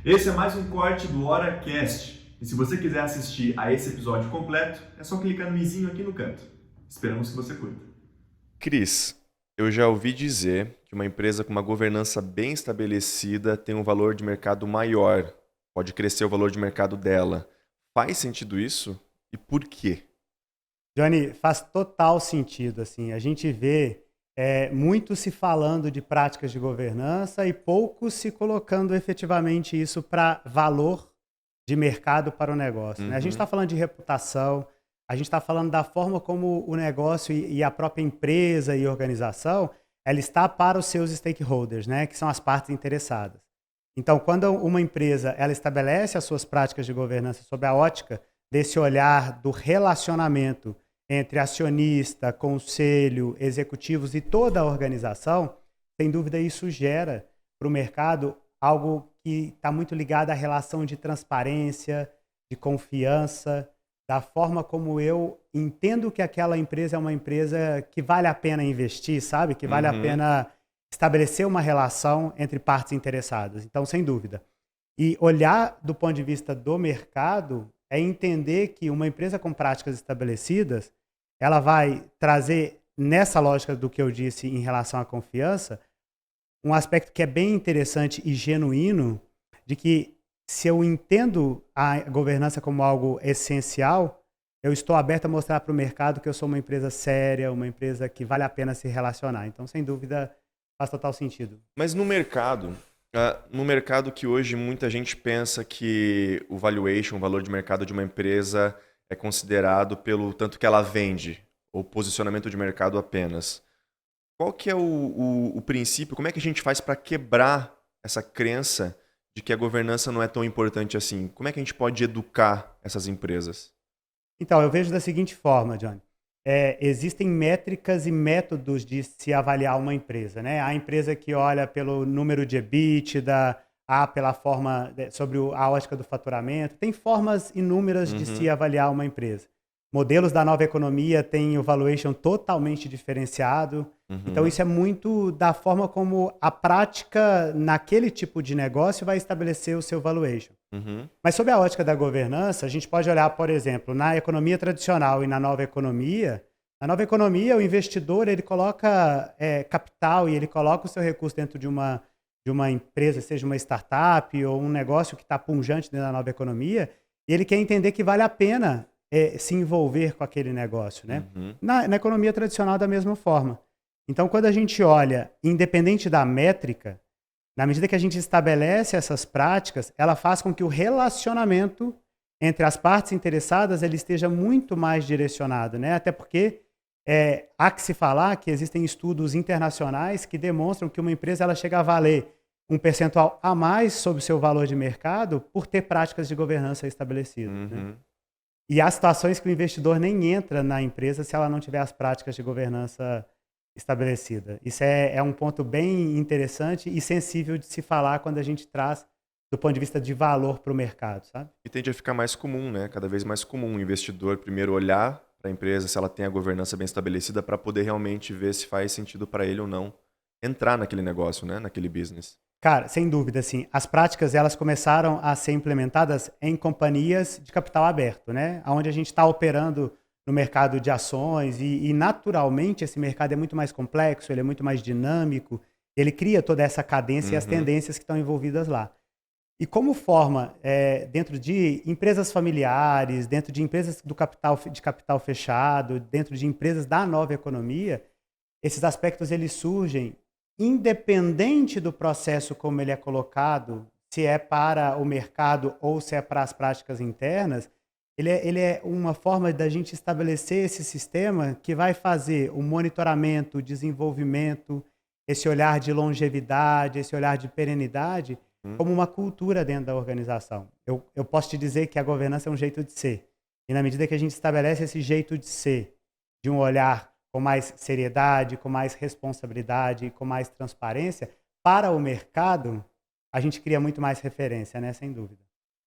Esse é mais um corte do HoraCast. E se você quiser assistir a esse episódio completo, é só clicar no izinho aqui no canto. Esperamos que você curta. Cris, eu já ouvi dizer que uma empresa com uma governança bem estabelecida tem um valor de mercado maior, pode crescer o valor de mercado dela. Faz sentido isso? E por quê? Johnny, faz total sentido. Assim, a gente vê muito se falando de práticas de governança e pouco se colocando efetivamente isso para valor de mercado para o negócio, né? A gente Uhum, está falando de reputação, a gente está falando da forma como o negócio e a própria empresa e organização ela está para os seus stakeholders, né? Que são as partes interessadas. Então, quando uma empresa ela estabelece as suas práticas de governança sob a ótica desse olhar do relacionamento entre acionista, conselho, executivos e toda a organização, sem dúvida isso gera para o mercado algo que está muito ligado à relação de transparência, de confiança, da forma como eu entendo que aquela empresa é uma empresa que vale a pena investir, sabe? Que vale a uhum. pena estabelecer uma relação entre partes interessadas. Então, sem dúvida. E olhar do ponto de vista do mercado é entender que uma empresa com práticas estabelecidas, ela vai trazer, nessa lógica do que eu disse em relação à confiança, um aspecto que é bem interessante e genuíno, de que se eu entendo a governança como algo essencial, eu estou aberto a mostrar para o mercado que eu sou uma empresa séria, uma empresa que vale a pena se relacionar. Então, sem dúvida, faz total sentido. Mas no mercado que hoje muita gente pensa que o valuation, o valor de mercado de uma empresa é considerado pelo tanto que ela vende, ou posicionamento de mercado apenas. Qual que é o princípio? Como é que a gente faz para quebrar essa crença de que a governança não é tão importante assim? Como é que a gente pode educar essas empresas? Então, eu vejo da seguinte forma, Johnny. Existem métricas e métodos de se avaliar uma empresa, né? Há empresa que olha pelo número de EBITDA, há pela forma sobre a ótica do faturamento. Tem formas inúmeras de se Uhum, avaliar uma empresa. Modelos da nova economia têm o valuation totalmente diferenciado. Então, uhum, isso é muito da forma como a prática naquele tipo de negócio vai estabelecer o seu valuation. uhum, Mas sob a ótica da governança, a gente pode olhar, por exemplo, na economia tradicional e na nova economia. Na nova economia, o investidor ele coloca capital e ele coloca o seu recurso dentro de uma empresa, seja uma startup ou um negócio que está pujante dentro da nova economia, e ele quer entender que vale a pena se envolver com aquele negócio, né? uhum. Na economia tradicional, da mesma forma. Então, quando a gente olha, independente da métrica, na medida que a gente estabelece essas práticas, ela faz com que o relacionamento entre as partes interessadas ele esteja muito mais direcionado, né? Até porque há que se falar que existem estudos internacionais que demonstram que uma empresa ela chega a valer um percentual a mais sobre o seu valor de mercado por ter práticas de governança estabelecidas, né? Uhum. E há situações que o investidor nem entra na empresa se ela não tiver as práticas de governança estabelecida. Isso é um ponto bem interessante e sensível de se falar quando a gente traz do ponto de vista de valor para o mercado, sabe? E tende a ficar mais comum, né? Cada vez mais comum o investidor primeiro olhar para a empresa se ela tem a governança bem estabelecida para poder realmente ver se faz sentido para ele ou não entrar naquele negócio, né? Naquele business. Cara, sem dúvida, assim, as práticas elas começaram a ser implementadas em companhias de capital aberto, né? Onde a gente está operando no mercado de ações e naturalmente esse mercado é muito mais complexo, ele é muito mais dinâmico, ele cria toda essa cadência e as Uhum, tendências que estão envolvidas lá. E como forma, dentro de empresas familiares, dentro de empresas de capital fechado, dentro de empresas da nova economia, esses aspectos eles surgem independente do processo como ele é colocado, se é para o mercado ou se é para as práticas internas, ele é uma forma da gente estabelecer esse sistema que vai fazer o monitoramento, o desenvolvimento, esse olhar de longevidade, esse olhar de perenidade, uhum. como uma cultura dentro da organização. Eu posso te dizer que a governança é um jeito de ser. E na medida que a gente estabelece esse jeito de ser, de um olhar com mais seriedade, com mais responsabilidade, com mais transparência, para o mercado, a gente cria muito mais referência, né? Sem dúvida.